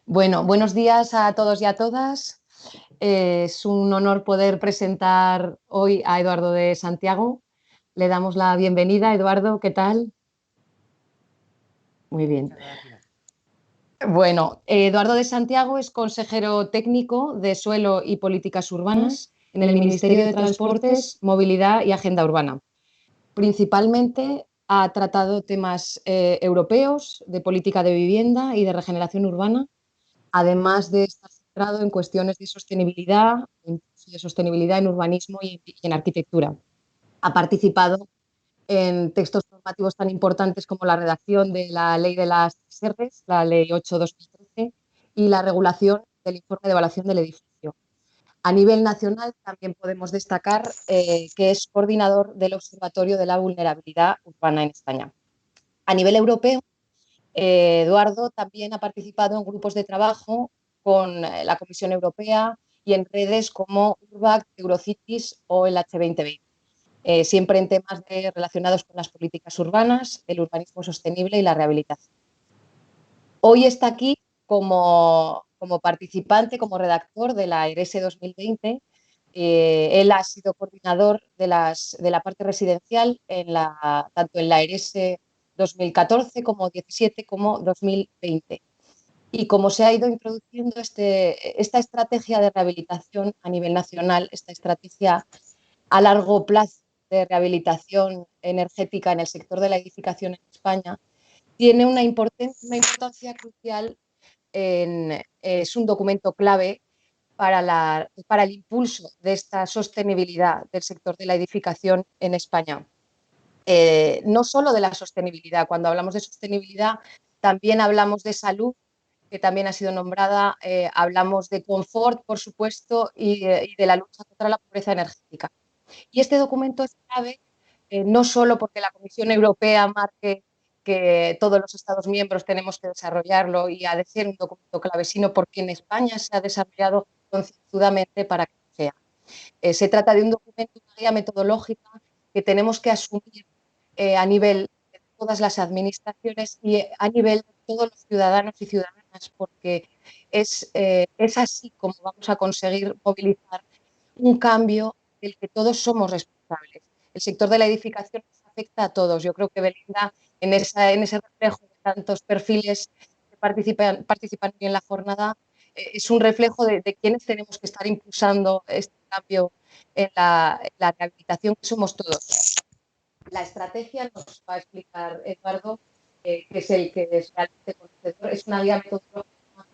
Bueno, buenos días a todos y a todas. Es un honor poder presentar hoy a Eduardo de Santiago. Le damos la bienvenida. Eduardo, ¿qué tal? Muy bien. Bueno, Eduardo de Santiago es consejero técnico de Suelo y Políticas Urbanas en el Ministerio de Transportes, Movilidad y Agenda Urbana. Principalmente ha tratado temas europeos de política de vivienda y de regeneración urbana, además de estar centrado en cuestiones de sostenibilidad, en urbanismo y en arquitectura. Ha participado en textos normativos tan importantes como la redacción de la Ley de las Serres, la Ley 8/2013, y la regulación del informe de evaluación del edificio. A nivel nacional también podemos destacar que es coordinador del Observatorio de la Vulnerabilidad Urbana en España. A nivel europeo, Eduardo también ha participado en grupos de trabajo con la Comisión Europea y en redes como Urbact, Eurocities o el H2020, siempre en temas relacionados con las políticas urbanas, el urbanismo sostenible y la rehabilitación. Hoy está aquí como participante, como redactor de la ERESE 2020. Él ha sido coordinador de la parte residencial tanto en la ERESE 2014 como 2017 como 2020. Y como se ha ido introduciendo esta estrategia de rehabilitación a nivel nacional, esta estrategia a largo plazo de rehabilitación energética en el sector de la edificación en España, tiene una importancia crucial. Es un documento clave para el impulso de esta sostenibilidad del sector de la edificación en España. No solo de la sostenibilidad, cuando hablamos de sostenibilidad también hablamos de salud, que también ha sido nombrada, hablamos de confort, por supuesto, y de la lucha contra la pobreza energética. Y este documento es clave no solo porque la Comisión Europea marque que todos los Estados miembros tenemos que desarrollarlo y ha de ser un documento clave, sino porque en España se ha desarrollado concienzudamente para que lo sea. Se trata de un documento, una guía metodológica que tenemos que asumir a nivel de todas las administraciones y a nivel de todos los ciudadanos y ciudadanas, porque es así como vamos a conseguir movilizar un cambio del que todos somos responsables. El sector de la edificación nos afecta a todos. Yo creo que Belinda, en ese reflejo de tantos perfiles que participan hoy en la jornada, es un reflejo de quienes tenemos que estar impulsando este cambio en la rehabilitación, que somos todos. La estrategia nos va a explicar Eduardo, que es el que es realmente conocedor. Es una guía metodológica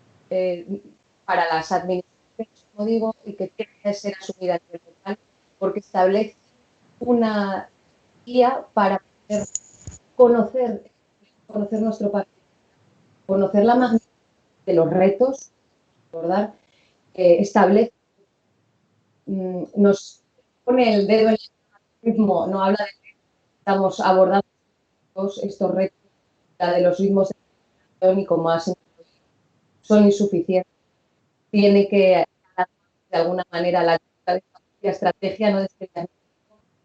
para las administraciones, como digo, y que tiene que ser asumida a nivel local, porque establece una guía para poder conocer nuestro país, conocer la magnitud de los retos, recordar, establece, nos pone el dedo en el ritmo, no habla de que estamos abordando todos estos retos, la de los ritmos de como son insuficientes. Tiene que de alguna manera la estrategia, no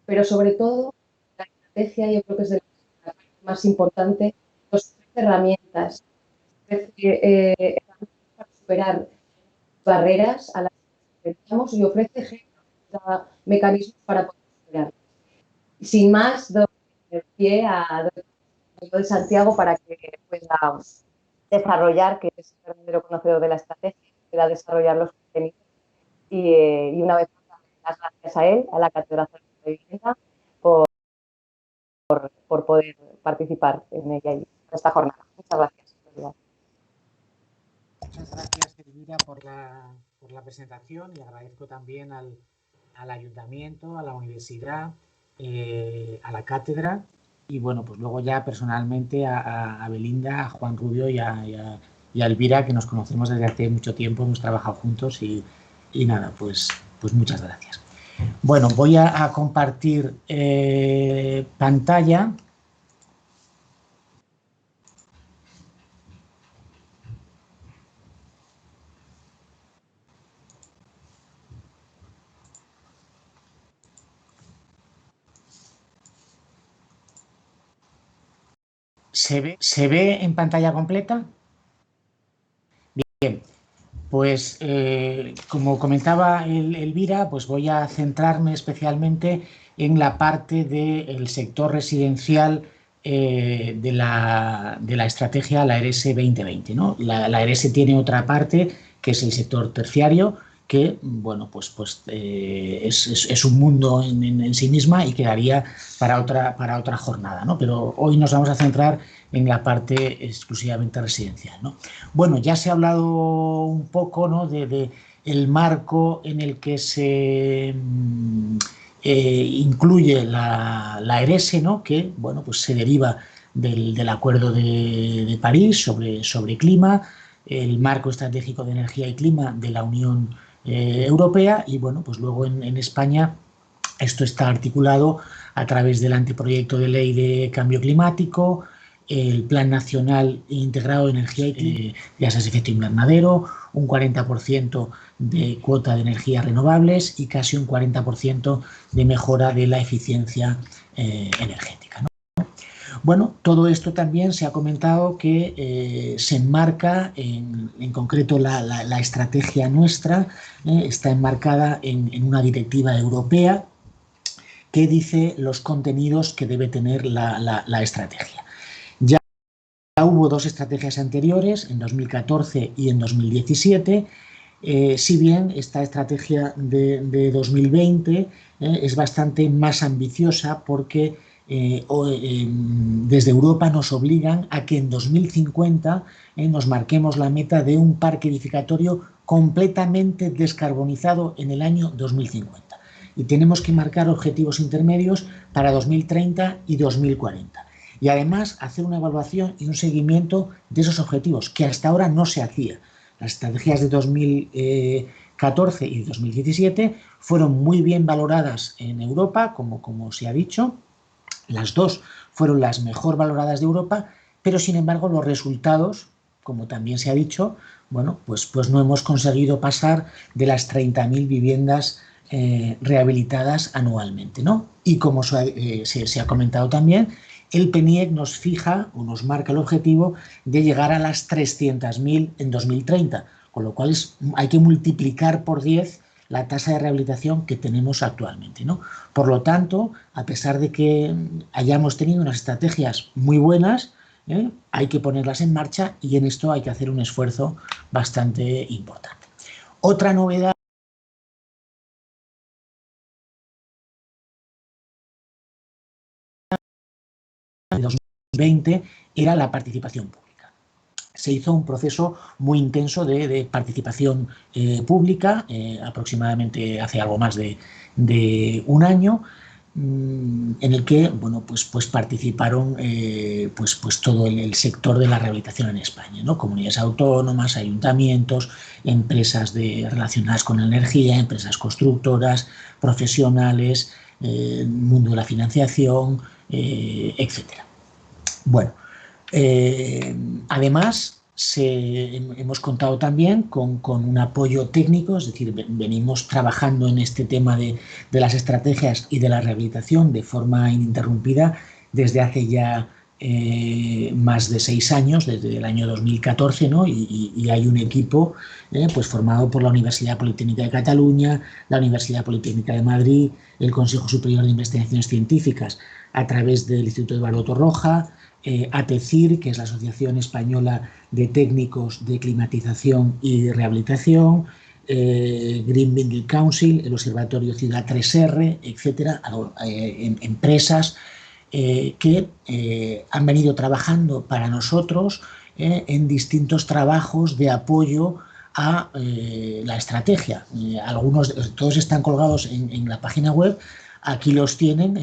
pero sobre todo la estrategia, yo creo que es de la parte más importante, nos ofrece herramientas, para superar barreras a las que enfrentamos y ofrece ejemplos, mecanismos para poder superar. Sin más, doy el pie a Eduardo de Santiago para que pueda desarrollar, que es el verdadero conocedor de la estrategia, pueda desarrollar los contenidos y una vez más, las gracias a él, a la Cátedra de Vivienda, por poder participar en ella y en esta jornada. Muchas gracias. Muchas gracias, Elvira, por la presentación, y agradezco también al Ayuntamiento, a la Universidad, a la Cátedra y, bueno, pues luego ya personalmente a Belinda, a Juan Rubio y a Elvira, que nos conocemos desde hace mucho tiempo, hemos trabajado juntos y nada, pues muchas gracias. Bueno, voy a compartir pantalla. ¿Se ve en pantalla completa? Pues como comentaba Elvira, pues voy a centrarme especialmente en la parte del sector residencial de la estrategia, la ERES 2020, ¿no? La ERES tiene otra parte que es el sector terciario, que bueno, es un mundo en sí misma y quedaría para otra jornada, ¿no? Pero hoy nos vamos a centrar en la parte exclusivamente residencial, ¿no? Bueno, ya se ha hablado un poco, ¿no?, de el marco en el que se incluye la ERES, ¿no?, que bueno, pues se deriva del Acuerdo de París sobre clima, el marco estratégico de energía y clima de la Unión Europea, y bueno, pues luego en España esto está articulado a través del anteproyecto de ley de cambio climático, el Plan Nacional Integrado de Energía y Gases de Efecto Invernadero, un 40% de cuota de energías renovables y casi un 40% de mejora de la eficiencia energética, ¿no? Bueno, todo esto también se ha comentado que se enmarca, en concreto la estrategia nuestra, está enmarcada en una directiva europea que dice los contenidos que debe tener la estrategia. Ya hubo dos estrategias anteriores, en 2014 y en 2017, si bien esta estrategia de 2020 es bastante más ambiciosa porque desde Europa nos obligan a que en 2050 nos marquemos la meta de un parque edificatorio completamente descarbonizado en el año 2050. Y tenemos que marcar objetivos intermedios para 2030 y 2040. Y además hacer una evaluación y un seguimiento de esos objetivos, que hasta ahora no se hacía. Las estrategias de 2014 y 2017 fueron muy bien valoradas en Europa, como se ha dicho. Las dos fueron las mejor valoradas de Europa, pero sin embargo los resultados, como también se ha dicho, bueno, pues no hemos conseguido pasar de las 30.000 viviendas rehabilitadas anualmente, ¿no? Y como se ha comentado también, el PNIEC nos fija o nos marca el objetivo de llegar a las 300.000 en 2030, con lo cual hay que multiplicar por 10 la tasa de rehabilitación que tenemos actualmente, ¿no? Por lo tanto, a pesar de que hayamos tenido unas estrategias muy buenas, hay que ponerlas en marcha y en esto hay que hacer un esfuerzo bastante importante. Otra novedad de 2020 era la participación pública. Se hizo un proceso muy intenso de participación pública, aproximadamente hace algo más de un año, en el que bueno, pues participaron pues todo el sector de la rehabilitación en España, ¿no? Comunidades autónomas, ayuntamientos, empresas relacionadas con la energía, empresas constructoras, profesionales, mundo de la financiación, etcétera. Bueno, además hemos contado también con un apoyo técnico, es decir, venimos trabajando en este tema de las estrategias y de la rehabilitación de forma ininterrumpida desde hace ya más de 6 años, desde el año 2014, ¿no? Y hay un equipo pues formado por la Universidad Politécnica de Cataluña, la Universidad Politécnica de Madrid, el Consejo Superior de Investigaciones Científicas, a través del Instituto Eduardo Torroja, ATECIR, que es la Asociación Española de Técnicos de Climatización y Rehabilitación, Green Building Council, el Observatorio Ciudad 3R, etcétera, empresas que han venido trabajando para nosotros en distintos trabajos de apoyo a la estrategia. Todos están colgados en la página web, aquí los tienen.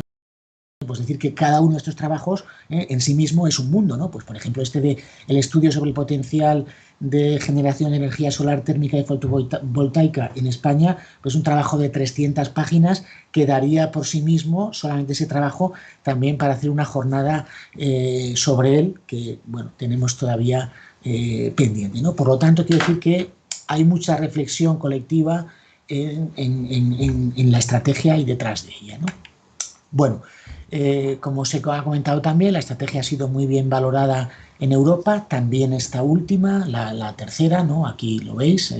Pues decir que cada uno de estos trabajos en sí mismo es un mundo, ¿no? Pues por ejemplo el estudio sobre el potencial de generación de energía solar térmica y fotovoltaica en España, pues un trabajo de 300 páginas que daría por sí mismo solamente ese trabajo también para hacer una jornada sobre él, que bueno, tenemos todavía pendiente, ¿no? Por lo tanto, quiero decir que hay mucha reflexión colectiva en la estrategia y detrás de ella, ¿no? Bueno, como se ha comentado también, la estrategia ha sido muy bien valorada En Europa también esta última, la tercera, ¿no? Aquí lo veis,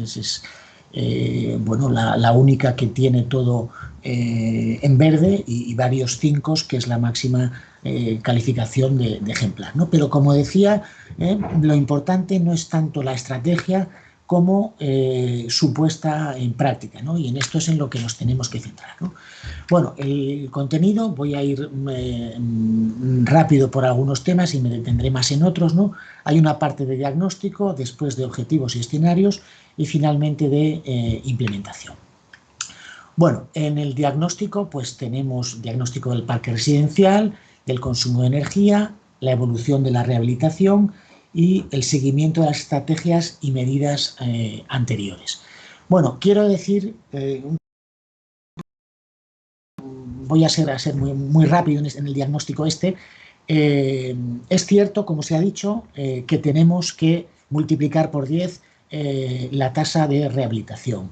bueno, la única que tiene todo en verde y varios 5, que es la máxima calificación de ejemplar, ¿no? Pero como decía, lo importante no es tanto la estrategia como su puesta en práctica, ¿no? Y en esto es en lo que nos tenemos que centrar, ¿no? Bueno, el contenido, voy a ir rápido por algunos temas y me detendré más en otros, ¿no? Hay una parte de diagnóstico, después de objetivos y escenarios y finalmente de implementación. Bueno, en el diagnóstico pues tenemos diagnóstico del parque residencial, del consumo de energía, la evolución de la rehabilitación y el seguimiento de las estrategias y medidas anteriores. Bueno, quiero decir, voy a ser muy rápido en el diagnóstico este. Es cierto, como se ha dicho, que tenemos que multiplicar por 10 la tasa de rehabilitación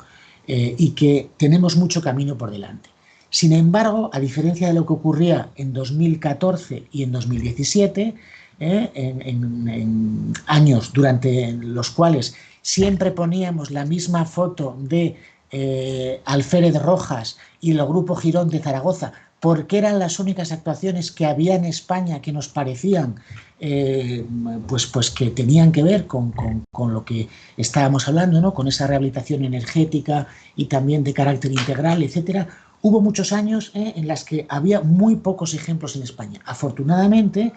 y que tenemos mucho camino por delante. Sin embargo, a diferencia de lo que ocurría en 2014 y en 2017, en años durante los cuales siempre poníamos la misma foto de Alférez Rojas y el Grupo Girón de Zaragoza, porque eran las únicas actuaciones que había en España que nos parecían pues que tenían que ver con lo que estábamos hablando, ¿no? Con esa rehabilitación energética y también de carácter integral, etcétera. Hubo muchos años en las que había muy pocos ejemplos en España. Afortunadamente,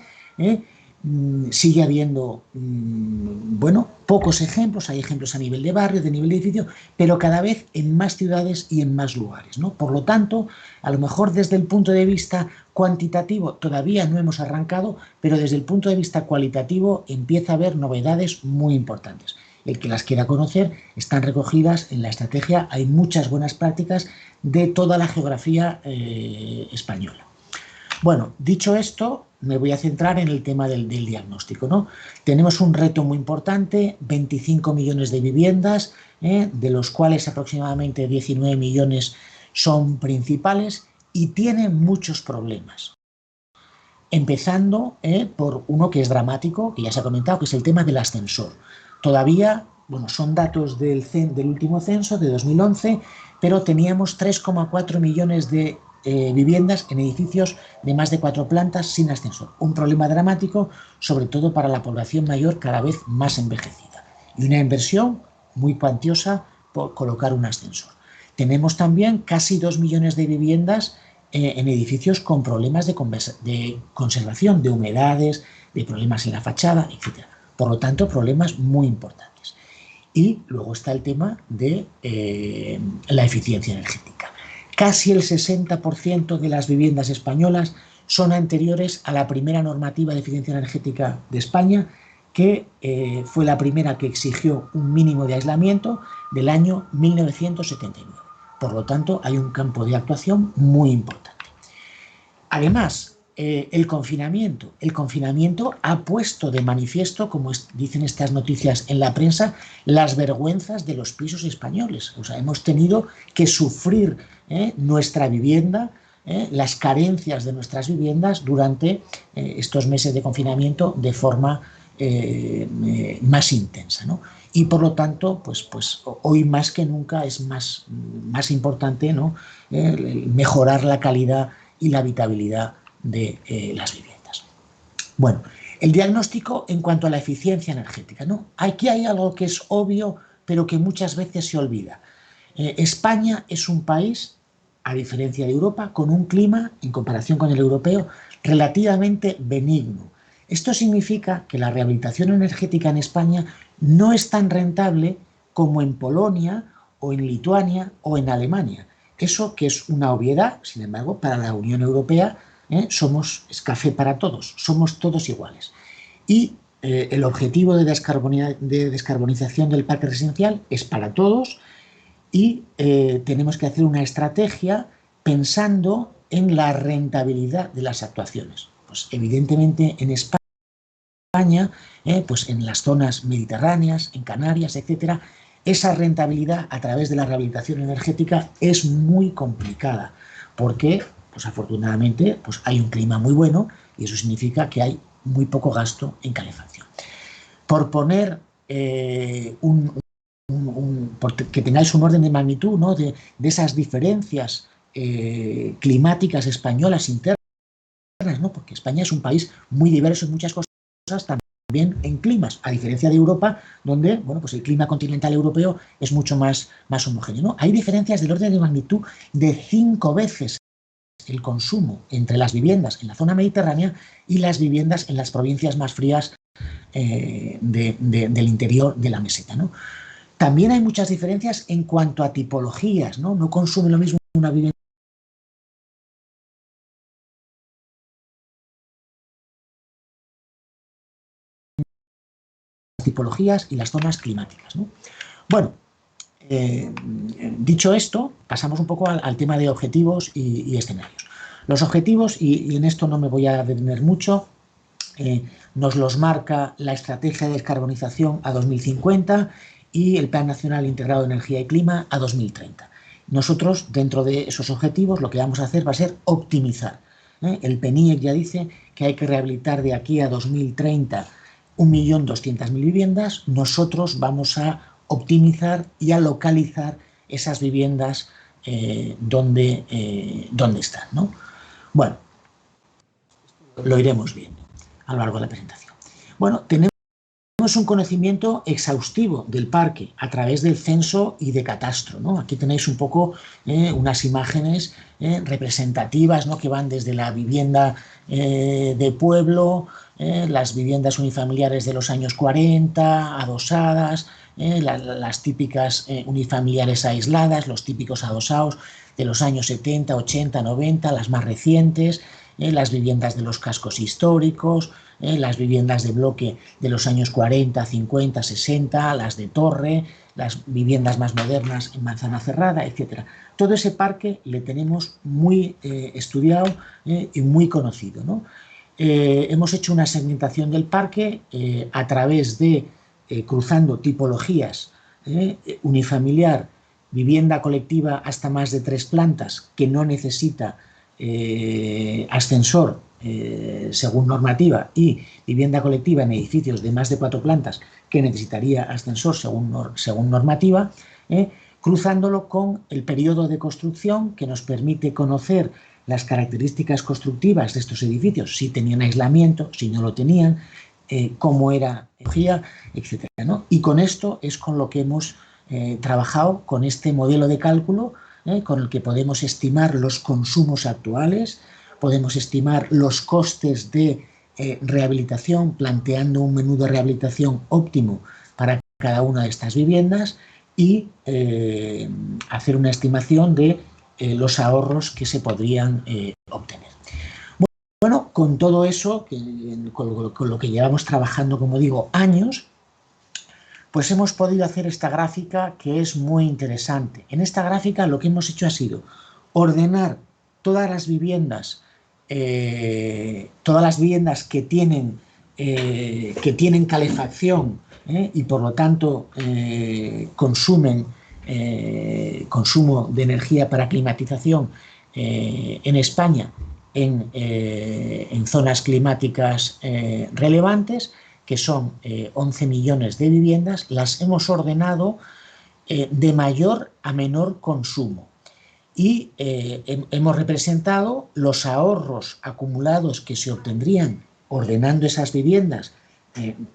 sigue habiendo, bueno, pocos ejemplos, hay ejemplos a nivel de barrio, de nivel de edificio, pero cada vez en más ciudades y en más lugares, ¿no? Por lo tanto, a lo mejor desde el punto de vista cuantitativo todavía no hemos arrancado, pero desde el punto de vista cualitativo empieza a haber novedades muy importantes. El que las quiera conocer están recogidas en la estrategia, hay muchas buenas prácticas de toda la geografía española. Bueno, dicho esto, me voy a centrar en el tema del diagnóstico, ¿no? Tenemos un reto muy importante, 25 millones de viviendas, de los cuales aproximadamente 19 millones son principales y tienen muchos problemas. Empezando por uno que es dramático, que ya se ha comentado, que es el tema del ascensor. Todavía, bueno, son datos del último censo, de 2011, pero teníamos 3,4 millones de viviendas en edificios de más de 4 plantas sin ascensor. Un problema dramático, sobre todo para la población mayor cada vez más envejecida. Y una inversión muy cuantiosa por colocar un ascensor. Tenemos también casi 2 millones de viviendas en edificios con problemas de conservación, de humedades, de problemas en la fachada, etc. Por lo tanto, problemas muy importantes. Y luego está el tema de la eficiencia energética. Casi el 60% de las viviendas españolas son anteriores a la primera normativa de eficiencia energética de España, que fue la primera que exigió un mínimo de aislamiento del año 1979. Por lo tanto, hay un campo de actuación muy importante. Además, el confinamiento ha puesto de manifiesto, como dicen estas noticias en la prensa, las vergüenzas de los pisos españoles. O sea, hemos tenido que sufrir nuestra vivienda, las carencias de nuestras viviendas durante estos meses de confinamiento de forma más intensa, ¿no? Y por lo tanto, pues hoy más que nunca es más importante, ¿no? Mejorar la calidad y la habitabilidad de las viviendas. Bueno, el diagnóstico en cuanto a la eficiencia energética, ¿no? Aquí hay algo que es obvio, pero que muchas veces se olvida. España es un país, a diferencia de Europa, con un clima, en comparación con el europeo, relativamente benigno. Esto significa que la rehabilitación energética en España no es tan rentable como en Polonia o en Lituania o en Alemania. Eso que es una obviedad, sin embargo, para la Unión Europea es café para todos, somos todos iguales. Y el objetivo de descarbonización del parque residencial es para todos y tenemos que hacer una estrategia pensando en la rentabilidad de las actuaciones. Pues evidentemente en España, pues en las zonas mediterráneas, en Canarias, etcétera, esa rentabilidad a través de la rehabilitación energética es muy complicada porque, pues afortunadamente, pues hay un clima muy bueno y eso significa que hay muy poco gasto en calefacción. Por poner que tengáis un orden de magnitud, ¿no?, de esas diferencias climáticas españolas internas, ¿no?, porque España es un país muy diverso en muchas cosas, también en climas, a diferencia de Europa, donde, bueno, pues el clima continental europeo es mucho más homogéneo, ¿no? Hay diferencias del orden de magnitud de 5 veces el consumo entre las viviendas en la zona mediterránea y las viviendas en las provincias más frías del interior de la meseta, ¿no? También hay muchas diferencias en cuanto a tipologías, ¿no? No consume lo mismo una vivienda tipologías y las zonas climáticas, ¿no? Bueno, dicho esto, pasamos un poco al tema de objetivos y escenarios. Los objetivos, y en esto no me voy a detener mucho, nos los marca la Estrategia de Descarbonización a 2050 y el Plan Nacional Integrado de Energía y Clima a 2030. Nosotros, dentro de esos objetivos, lo que vamos a hacer va a ser optimizar. El PNIEC ya dice que hay que rehabilitar de aquí a 2030 1.200.000 viviendas. Nosotros vamos a optimizar y a localizar esas viviendas donde están, ¿no? Bueno, lo iremos viendo a lo largo de la presentación. Bueno, tenemos un conocimiento exhaustivo del parque a través del censo y de catastro, ¿no? Aquí tenéis un poco unas imágenes representativas, ¿no?, que van desde la vivienda de pueblo, las viviendas unifamiliares de los años 40, adosadas, las típicas unifamiliares aisladas, los típicos adosados de los años 70, 80, 90, las más recientes, las viviendas de los cascos históricos, las viviendas de bloque de los años 40, 50, 60, las de torre, las viviendas más modernas en manzana cerrada, etc. Todo ese parque le tenemos muy estudiado y muy conocido, ¿no? Hemos hecho una segmentación del parque a través de cruzando tipologías, unifamiliar, vivienda colectiva hasta más de 3 plantas que no necesita ascensor según normativa, y vivienda colectiva en edificios de más de 4 plantas que necesitaría ascensor según normativa, cruzándolo con el periodo de construcción que nos permite conocer las características constructivas de estos edificios, si tenían aislamiento, si no lo tenían, cómo era la energía, etc., ¿no? Y con esto es con lo que hemos trabajado, con este modelo de cálculo, con el que podemos estimar los consumos actuales, podemos estimar los costes de rehabilitación, planteando un menú de rehabilitación óptimo para cada una de estas viviendas y hacer una estimación de los ahorros que se podrían obtener. Bueno, con todo eso, con lo que llevamos trabajando, como digo, años, pues hemos podido hacer esta gráfica que es muy interesante. En esta gráfica lo que hemos hecho ha sido ordenar todas las viviendas que tienen calefacción y por lo tanto consumen consumo de energía para climatización en España en zonas climáticas relevantes, que son 11 millones de viviendas. Las hemos ordenado de mayor a menor consumo y hemos representado los ahorros acumulados que se obtendrían ordenando esas viviendas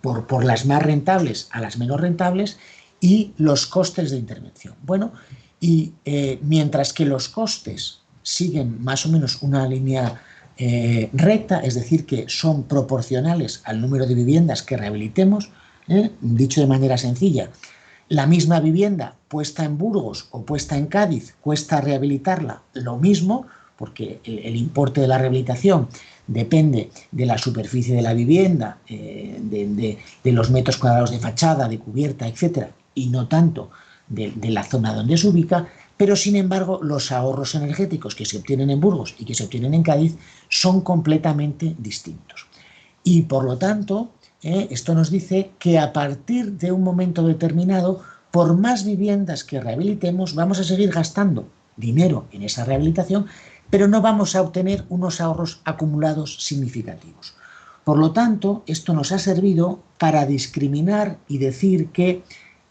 por las más rentables a las menos rentables y los costes de intervención. Bueno, y mientras que los costes siguen más o menos una línea recta, es decir, que son proporcionales al número de viviendas que rehabilitemos, dicho de manera sencilla, la misma vivienda puesta en Burgos o puesta en Cádiz cuesta rehabilitarla lo mismo, porque el importe de la rehabilitación depende de la superficie de la vivienda, de los metros cuadrados de fachada, de cubierta, etcétera, y no tanto de la zona donde se ubica. Pero, sin embargo, los ahorros energéticos que se obtienen en Burgos y que se obtienen en Cádiz son completamente distintos. Y, por lo tanto, esto nos dice que a partir de un momento determinado, por más viviendas que rehabilitemos, vamos a seguir gastando dinero en esa rehabilitación, pero no vamos a obtener unos ahorros acumulados significativos. Por lo tanto, esto nos ha servido para discriminar y decir que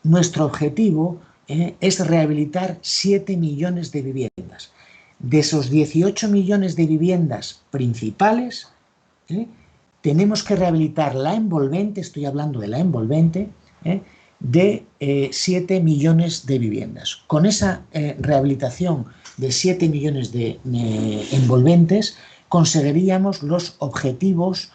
nuestro objetivo es rehabilitar 7 millones de viviendas. De esos 18 millones de viviendas principales, tenemos que rehabilitar la envolvente, estoy hablando de la envolvente, de 7 millones de viviendas. Con esa rehabilitación de 7 millones de envolventes, conseguiríamos los objetivos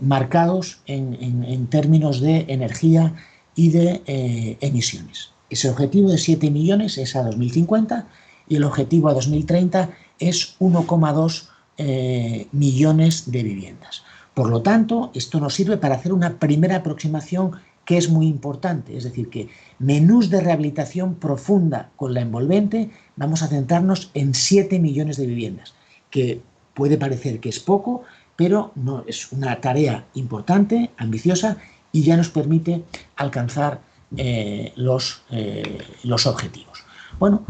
marcados en términos de energía y de emisiones. Ese objetivo de 7 millones es a 2050 y el objetivo a 2030 es 1,2 millones de viviendas. Por lo tanto, esto nos sirve para hacer una primera aproximación que es muy importante, es decir, que menús de rehabilitación profunda con la envolvente vamos a centrarnos en 7 millones de viviendas, que puede parecer que es poco, pero no, es una tarea importante, ambiciosa, y ya nos permite alcanzar los objetivos. Bueno,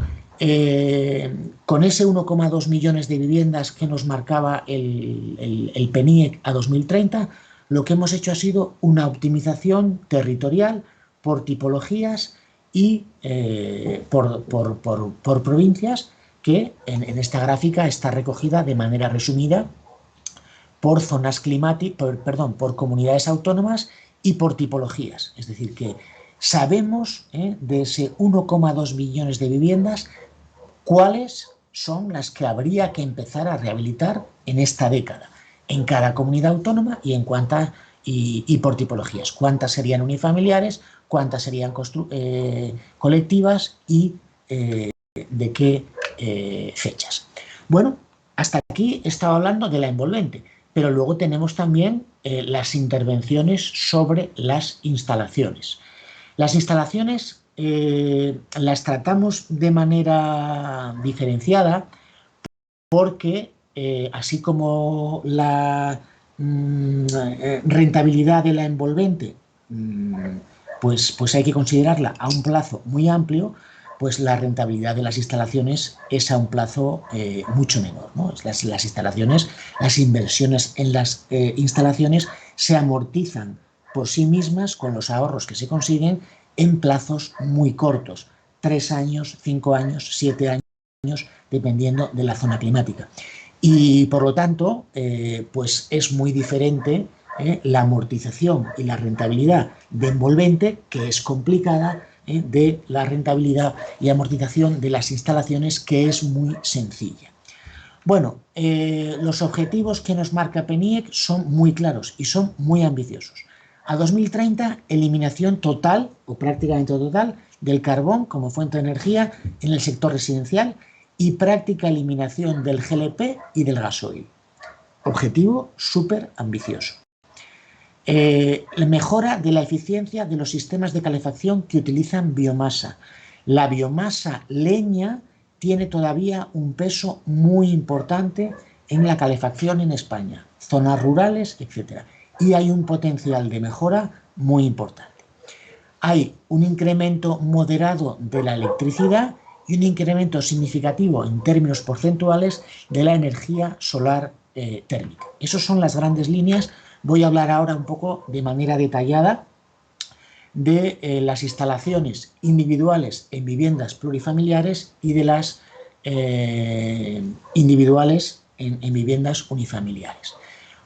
con ese 1,2 millones de viviendas que nos marcaba el PNIEC a 2030, lo que hemos hecho ha sido una optimización territorial por tipologías y por provincias, que en esta gráfica está recogida de manera resumida por zonas climáticas, por comunidades autónomas y por tipologías. Es decir, que sabemos de ese 1,2 millones de viviendas cuáles son las que habría que empezar a rehabilitar en esta década, en cada comunidad autónoma y por tipologías. Cuántas serían unifamiliares, cuántas serían colectivas y de qué fechas. Bueno, hasta aquí he estado hablando de la envolvente, pero luego tenemos también las intervenciones sobre las instalaciones. Las instalaciones las tratamos de manera diferenciada porque así como la rentabilidad de la envolvente pues hay que considerarla a un plazo muy amplio, pues la rentabilidad de las instalaciones es a un plazo mucho menor, ¿no? Las instalaciones, las inversiones en las instalaciones se amortizan por sí mismas con los ahorros que se consiguen en plazos muy cortos, 3 años, 5 años, 7 años, dependiendo de la zona climática. Y por lo tanto, pues es muy diferente la amortización y la rentabilidad de envolvente, que es complicada, de la rentabilidad y amortización de las instalaciones, que es muy sencilla. Bueno, los objetivos que nos marca PNIEC son muy claros y son muy ambiciosos. A 2030, eliminación total o prácticamente total del carbón como fuente de energía en el sector residencial y práctica eliminación del GLP y del gasoil. Objetivo súper ambicioso. La mejora de la eficiencia de los sistemas de calefacción que utilizan biomasa. La biomasa leña tiene todavía un peso muy importante en la calefacción en España, zonas rurales, etc. Y hay un potencial de mejora muy importante. Hay un incremento moderado de la electricidad y un incremento significativo en términos porcentuales de la energía solar térmica. Esas son las grandes líneas. Voy a hablar ahora un poco de manera detallada de las instalaciones individuales en viviendas plurifamiliares y de las individuales en viviendas unifamiliares.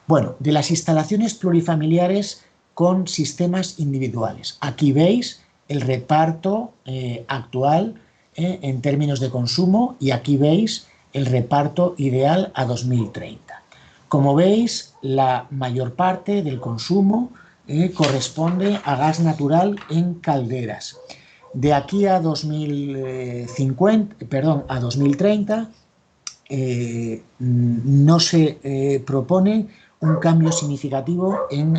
Bueno, de las instalaciones plurifamiliares con sistemas individuales. Aquí veis el reparto actual en términos de consumo y aquí veis el reparto ideal a 2030. Como veis, la mayor parte del consumo corresponde a gas natural en calderas. De aquí a 2030 no se propone un cambio significativo en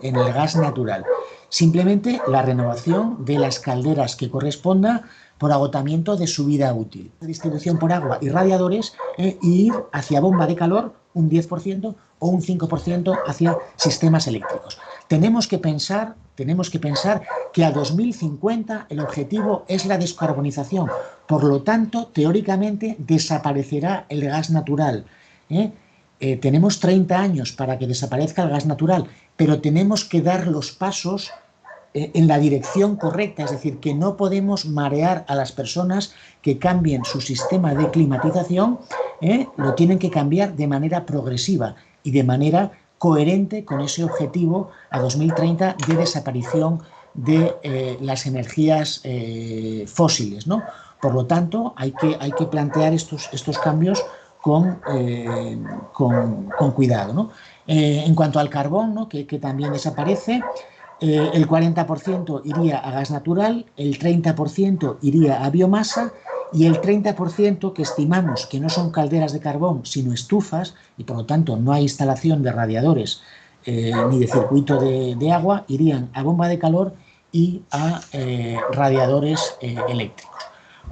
el gas natural. Simplemente la renovación de las calderas que corresponda por agotamiento de su vida útil. Distribución por agua y radiadores e ir hacia bomba de calor un 10% o un 5% hacia sistemas eléctricos. Tenemos que pensar que a 2050 el objetivo es la descarbonización. Por lo tanto, teóricamente desaparecerá el gas natural. tenemos 30 años para que desaparezca el gas natural, pero tenemos que dar los pasos en la dirección correcta, es decir, que no podemos marear a las personas que cambien su sistema de climatización, lo tienen que cambiar de manera progresiva y de manera coherente con ese objetivo a 2030 de desaparición de las energías fósiles, ¿no? Por lo tanto, hay que plantear estos cambios con cuidado, ¿no? En cuanto al carbón, ¿no? que también desaparece, el 40% iría a gas natural, el 30% iría a biomasa y el 30% que estimamos que no son calderas de carbón, sino estufas, y por lo tanto no hay instalación de radiadores ni de circuito de agua, irían a bomba de calor y a radiadores eléctricos.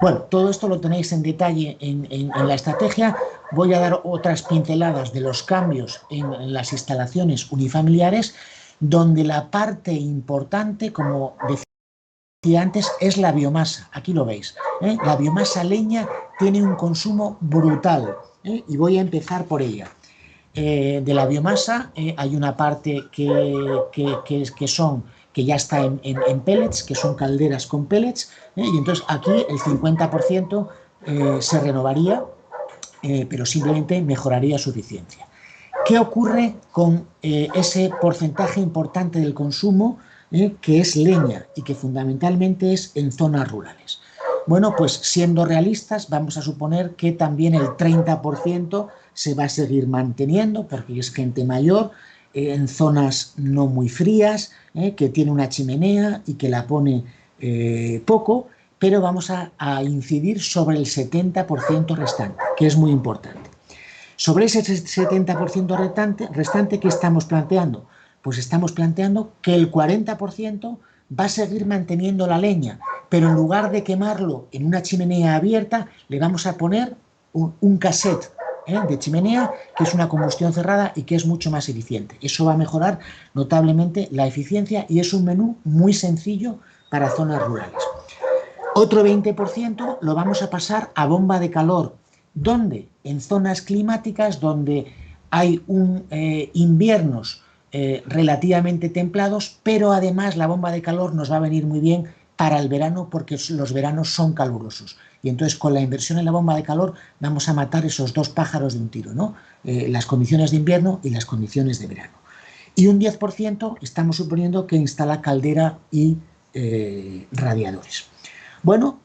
Bueno, todo esto lo tenéis en detalle en la estrategia. Voy a dar otras pinceladas de los cambios en las instalaciones unifamiliares, donde la parte importante, como decía antes, es la biomasa. Aquí lo veis, ¿eh? La biomasa leña tiene un consumo brutal, ¿eh? Y voy a empezar por ella. De la biomasa hay una parte que ya está en pellets, que son calderas con pellets, y entonces aquí el 50% se renovaría, pero simplemente mejoraría su eficiencia. ¿Qué ocurre con ese porcentaje importante del consumo que es leña y que fundamentalmente es en zonas rurales? Bueno, pues siendo realistas, vamos a suponer que también el 30% se va a seguir manteniendo, porque es gente mayor, en zonas no muy frías, que tiene una chimenea y que la pone poco, pero vamos a incidir sobre el 70% restante, que es muy importante. Sobre ese 70% restante, ¿qué estamos planteando? Pues estamos planteando que el 40% va a seguir manteniendo la leña, pero en lugar de quemarlo en una chimenea abierta, le vamos a poner un cassette de chimenea, que es una combustión cerrada y que es mucho más eficiente. Eso va a mejorar notablemente la eficiencia y es un menú muy sencillo para zonas rurales. Otro 20% lo vamos a pasar a bomba de calor. ¿Dónde? En zonas climáticas donde hay inviernos relativamente templados, pero además la bomba de calor nos va a venir muy bien para el verano porque los veranos son calurosos. Y entonces con la inversión en la bomba de calor vamos a matar esos dos pájaros de un tiro, ¿no? Las condiciones de invierno y las condiciones de verano. Y un 10% estamos suponiendo que instala caldera y radiadores. Bueno,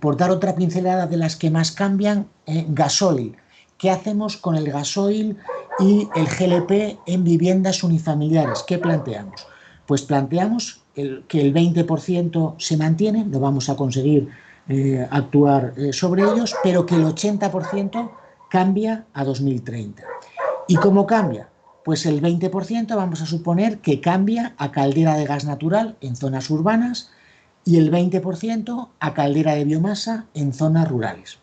por dar otra pincelada de las que más cambian, gasoil. ¿Qué hacemos con el gasoil y el GLP en viviendas unifamiliares? ¿Qué planteamos? Pues planteamos que el 20% se mantiene, lo vamos a conseguir actuar sobre ellos, pero que el 80% cambia a 2030. ¿Y cómo cambia? Pues el 20% vamos a suponer que cambia a caldera de gas natural en zonas urbanas y el 20% a caldera de biomasa en zonas rurales.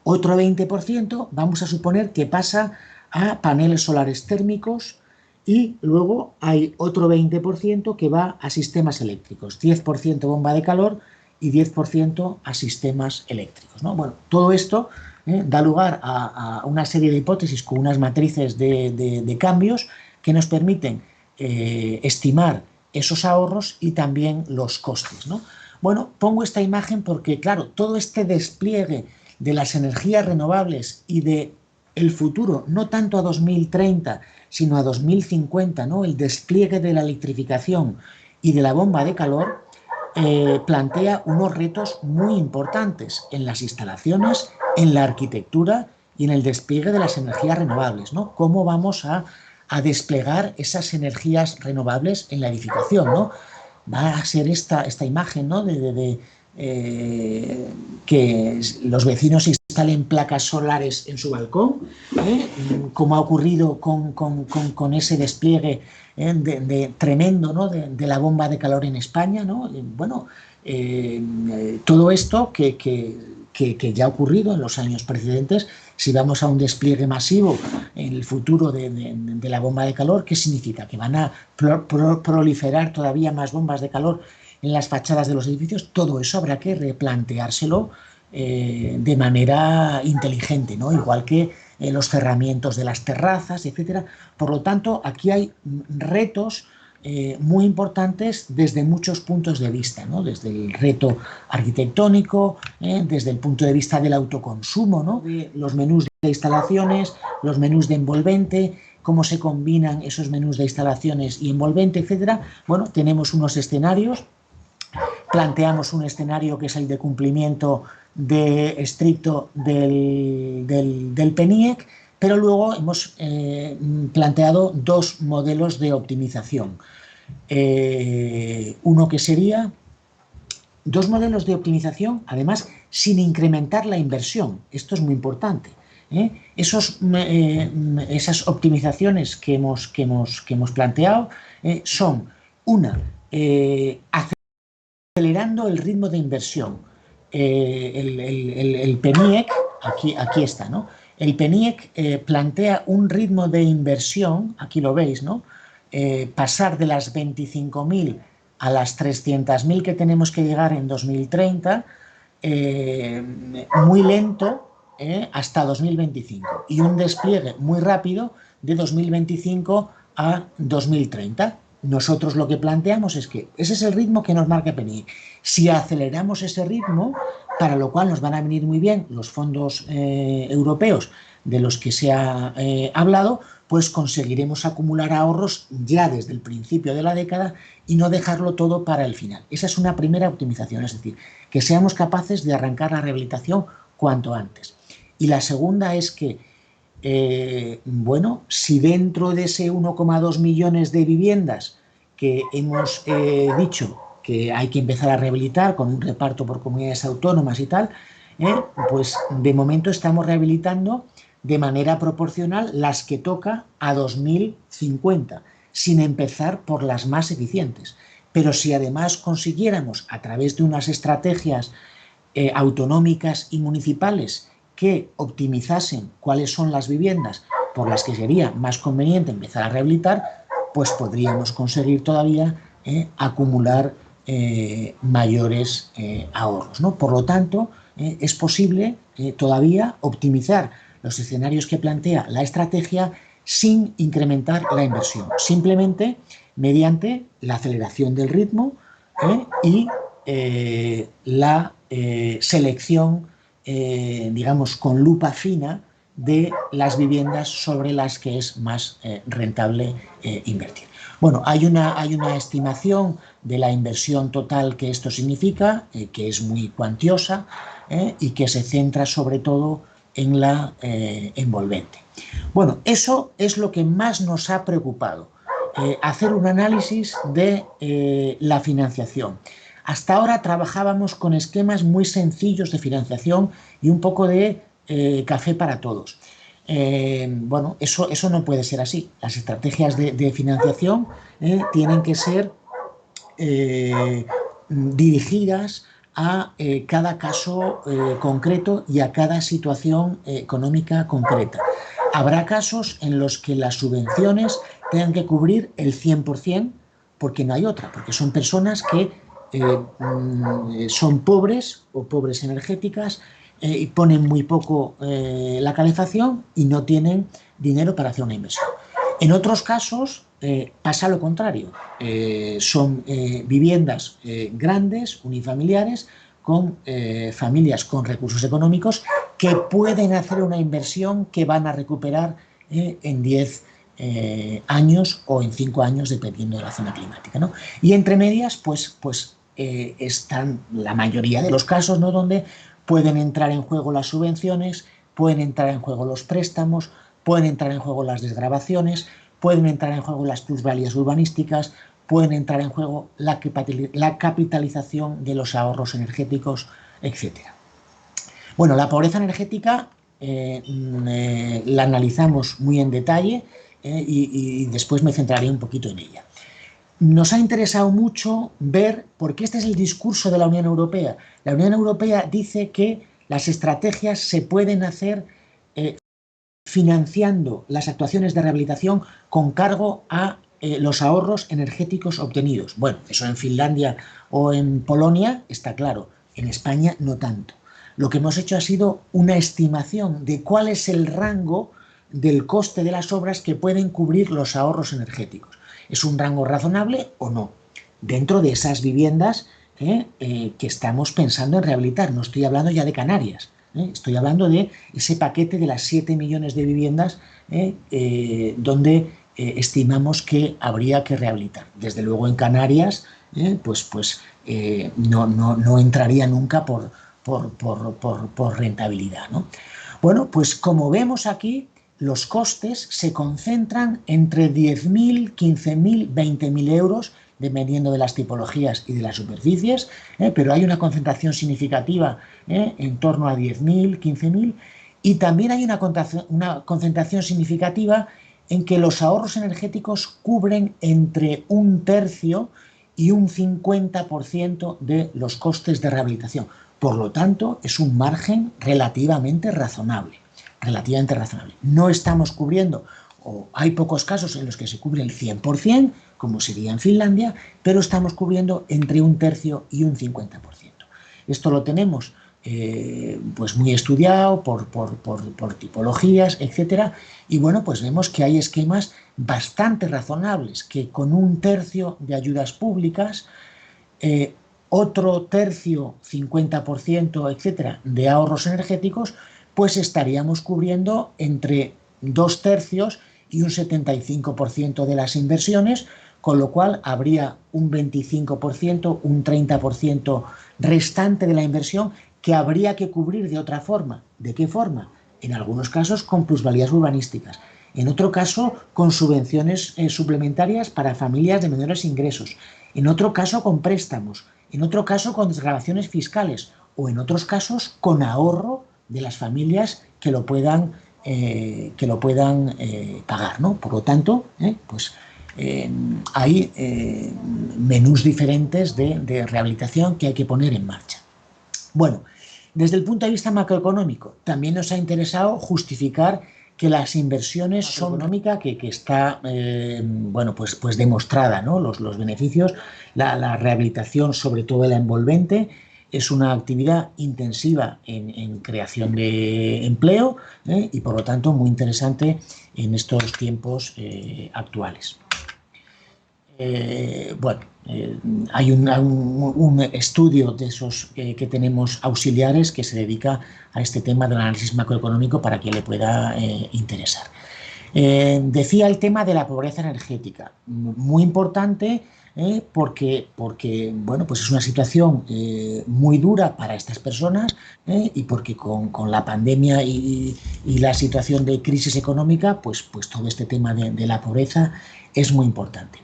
Otro 20% vamos a suponer que pasa a paneles solares térmicos y luego hay otro 20% que va a sistemas eléctricos, 10% bomba de calor y 10% a sistemas eléctricos, ¿no? Bueno, todo esto da lugar a una serie de hipótesis con unas matrices de cambios que nos permiten estimar esos ahorros y también los costes, ¿no? Bueno, pongo esta imagen porque, claro, todo este despliegue de las energías renovables y de el futuro, no tanto a 2030, sino a 2050, ¿no? El despliegue de la electrificación y de la bomba de calor plantea unos retos muy importantes en las instalaciones, en la arquitectura y en el despliegue de las energías renovables, ¿no? ¿Cómo vamos a desplegar esas energías renovables en la edificación, ¿no? Va a ser esta imagen, ¿no? Que los vecinos instalen placas solares en su balcón, como ha ocurrido con ese despliegue tremendo, ¿no? de la bomba de calor en España, ¿no? Bueno, todo esto que ya ha ocurrido en los años precedentes. Si vamos a un despliegue masivo en el futuro de la bomba de calor, ¿qué significa? Que van a proliferar todavía más bombas de calor en las fachadas de los edificios. Todo eso habrá que replanteárselo de manera inteligente, ¿no? Igual que los cerramientos de las terrazas, etcétera. Por lo tanto, aquí hay retos muy importantes desde muchos puntos de vista, ¿no? Desde el reto arquitectónico, desde el punto de vista del autoconsumo, ¿no? De los menús de instalaciones, los menús de envolvente, cómo se combinan esos menús de instalaciones y envolvente, etcétera. Bueno, tenemos unos escenarios, planteamos un escenario que es el de cumplimiento estricto del PNIEC, pero luego hemos planteado dos modelos de optimización. Uno que sería dos modelos de optimización, además, sin incrementar la inversión. Esto es muy importante. Esas optimizaciones que hemos planteado son una, acelerando el ritmo de inversión. El PNIEC, aquí está, ¿no? El PNIEC plantea un ritmo de inversión, aquí lo veis, ¿no? Pasar de las 25.000 a las 300.000 que tenemos que llegar en 2030, muy lento, hasta 2025, y un despliegue muy rápido de 2025 a 2030. Nosotros lo que planteamos es que ese es el ritmo que nos marca PNIEC. Si aceleramos ese ritmo, para lo cual nos van a venir muy bien los fondos europeos de los que se ha hablado, pues conseguiremos acumular ahorros ya desde el principio de la década y no dejarlo todo para el final. Esa es una primera optimización, es decir, que seamos capaces de arrancar la rehabilitación cuanto antes. Y la segunda es que, bueno, si dentro de ese 1,2 millones de viviendas que hemos dicho que hay que empezar a rehabilitar con un reparto por comunidades autónomas y tal, pues de momento estamos rehabilitando de manera proporcional las que toca a 2050, sin empezar por las más eficientes. Pero si además consiguiéramos, a través de unas estrategias autonómicas y municipales que optimizasen cuáles son las viviendas por las que sería más conveniente empezar a rehabilitar, pues podríamos conseguir todavía acumular mayores ahorros, ¿no? Por lo tanto, es posible todavía optimizar los escenarios que plantea la estrategia sin incrementar la inversión, simplemente mediante la aceleración del ritmo y la selección, digamos, con lupa fina de las viviendas sobre las que es más rentable invertir. Bueno, hay una estimación de la inversión total que esto significa, que es muy cuantiosa y que se centra sobre todo en la envolvente. Bueno, eso es lo que más nos ha preocupado, hacer un análisis de la financiación. Hasta ahora trabajábamos con esquemas muy sencillos de financiación y un poco de café para todos. Bueno, eso no puede ser así. Las estrategias de financiación tienen que ser dirigidas a cada caso concreto y a cada situación económica concreta. Habrá casos en los que las subvenciones tengan que cubrir el 100%, porque no hay otra, porque son personas que son pobres o pobres energéticas y ponen muy poco la calefacción y no tienen dinero para hacer una inversión. En otros casos pasa lo contrario, son viviendas grandes, unifamiliares, con familias con recursos económicos que pueden hacer una inversión que van a recuperar en 10 años o en 5 años, dependiendo de la zona climática, ¿no? Y entre medias, pues están la mayoría de los casos, ¿no?, donde pueden entrar en juego las subvenciones, pueden entrar en juego los préstamos, pueden entrar en juego las desgravaciones, pueden entrar en juego las plusvalías urbanísticas, pueden entrar en juego la capitalización de los ahorros energéticos, etc. Bueno, la pobreza energética la analizamos muy en detalle y después me centraré un poquito en ella. Nos ha interesado mucho ver, porque este es el discurso de la Unión Europea. La Unión Europea dice que las estrategias se pueden hacer financiando las actuaciones de rehabilitación con cargo a los ahorros energéticos obtenidos. Bueno, eso en Finlandia o en Polonia está claro, en España no tanto. lo que hemos hecho ha sido una estimación de cuál es el rango del coste de las obras que pueden cubrir los ahorros energéticos. ¿Es un rango razonable o no? Dentro de esas viviendas que estamos pensando en rehabilitar. No estoy hablando ya de Canarias, estoy hablando de ese paquete de las 7 millones de viviendas donde estimamos que habría que rehabilitar. Desde luego en Canarias no entraría nunca por rentabilidad, ¿no? Bueno, pues como vemos aquí, los costes se concentran entre 10.000, 15.000, 20.000 euros, dependiendo de las tipologías y de las superficies, pero hay una concentración significativa en torno a 10.000, 15.000, y también hay una concentración significativa en que los ahorros energéticos cubren entre 1/3 y un 50% de los costes de rehabilitación. Por lo tanto, es un margen relativamente razonable. No estamos cubriendo, o hay pocos casos en los que se cubre el 100%, como sería en Finlandia, pero estamos cubriendo entre 1/3 y un 50%. Esto lo tenemos pues muy estudiado por tipologías, etcétera, y bueno, pues vemos que hay esquemas bastante razonables, que con 1/3 de ayudas públicas, otro tercio, 50%, etcétera, de ahorros energéticos, pues estaríamos cubriendo entre 2/3 y un 75% de las inversiones, con lo cual habría un 25%, un 30% restante de la inversión que habría que cubrir de otra forma. ¿De qué forma? En algunos casos con plusvalías urbanísticas, en otro caso con subvenciones suplementarias para familias de menores ingresos, en otro caso con préstamos, en otro caso con desgravaciones fiscales o en otros casos con ahorro de las familias que lo puedan pagar, ¿no? Por lo tanto, hay menús diferentes de rehabilitación que hay que poner en marcha. Bueno, desde el punto de vista macroeconómico, también nos ha interesado justificar que las inversiones son económicas, que está pues demostrada, ¿no? Los beneficios, la rehabilitación, sobre todo la envolvente, es una actividad intensiva en creación de empleo y por lo tanto muy interesante en estos tiempos actuales. Hay un estudio de esos que tenemos auxiliares que se dedica a este tema del análisis macroeconómico para quien le pueda interesar. Decía el tema de la pobreza energética, muy importante porque pues es una situación muy dura para estas personas y porque con la pandemia y la situación de crisis económica, pues todo este tema de la pobreza es muy importante.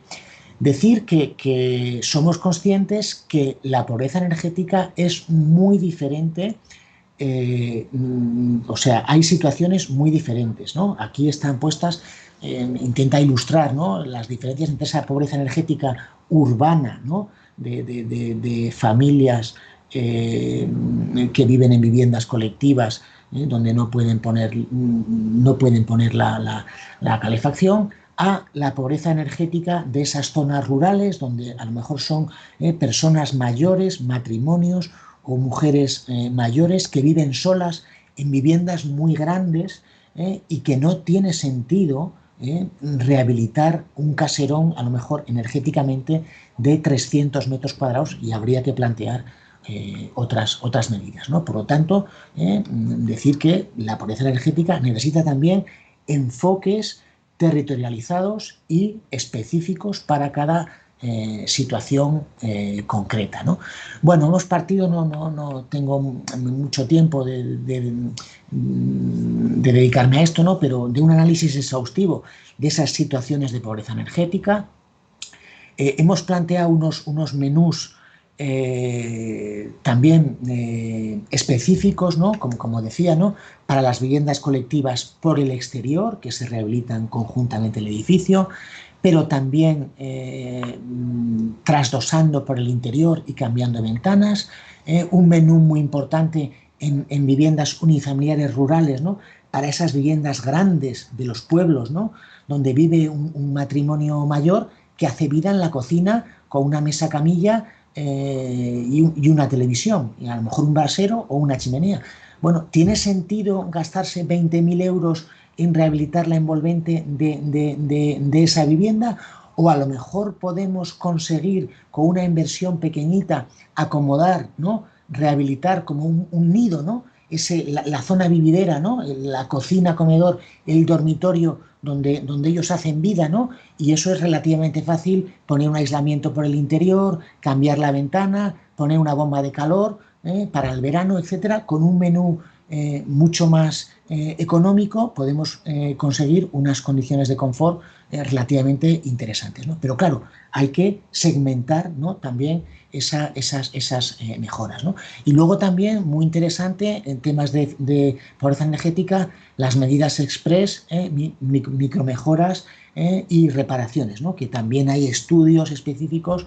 Decir que somos conscientes que la pobreza energética es muy diferente, hay situaciones muy diferentes, ¿no? Aquí están puestas, intenta ilustrar, ¿no?, las diferencias entre esa pobreza energética urbana, ¿no?, de familias que viven en viviendas colectivas, donde no pueden poner la calefacción, a la pobreza energética de esas zonas rurales donde a lo mejor son personas mayores, matrimonios o mujeres mayores que viven solas en viviendas muy grandes y que no tiene sentido rehabilitar un caserón a lo mejor energéticamente de 300 metros cuadrados y habría que plantear otras medidas, ¿no? Por lo tanto, decir que la pobreza energética necesita también enfoques territorializados y específicos para cada situación concreta, ¿no? Bueno, hemos partido, no tengo mucho tiempo de dedicarme a esto, ¿no?, pero de un análisis exhaustivo de esas situaciones de pobreza energética. Hemos planteado unos menús también específicos, ¿no?, como decía, ¿no?, para las viviendas colectivas por el exterior, que se rehabilitan conjuntamente el edificio, pero también trasdosando por el interior y cambiando ventanas. Un menú muy importante en viviendas unifamiliares rurales, ¿no?, para esas viviendas grandes de los pueblos, ¿no?, donde vive un matrimonio mayor que hace vida en la cocina con una mesa camilla y una televisión, y a lo mejor un brasero o una chimenea. Bueno, ¿tiene sentido gastarse 20.000 euros en rehabilitar la envolvente de esa vivienda? O a lo mejor podemos conseguir con una inversión pequeñita acomodar, ¿no? Rehabilitar como un nido, ¿no? La zona vividera, ¿no? La cocina, comedor, el dormitorio donde ellos hacen vida, ¿no? Y eso es relativamente fácil, poner un aislamiento por el interior, cambiar la ventana, poner una bomba de calor para el verano, etcétera. Con un menú mucho más económico podemos conseguir unas condiciones de confort relativamente interesantes, ¿no? Pero claro, hay que segmentar, ¿no? También esas mejoras, ¿no? Y luego también, muy interesante, en temas de pobreza energética, las medidas express, micromejoras y reparaciones, ¿no? Que también hay estudios específicos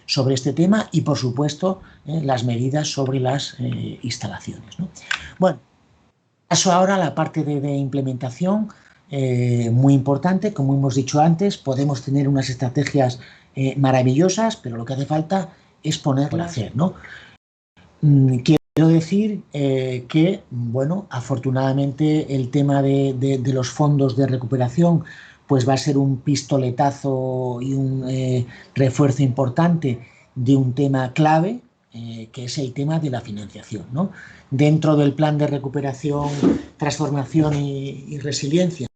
sobre este tema y, por supuesto, las medidas sobre las instalaciones, ¿no? Bueno, paso ahora a la parte de implementación, muy importante. Como hemos dicho antes, podemos tener unas estrategias maravillosas, pero lo que hace falta es ponerla a hacer, ¿no? Quiero decir que, bueno, afortunadamente el tema de los fondos de recuperación pues va a ser un pistoletazo y un refuerzo importante de un tema clave, que es el tema de la financiación, ¿no? Dentro del plan de recuperación, transformación y resiliencia,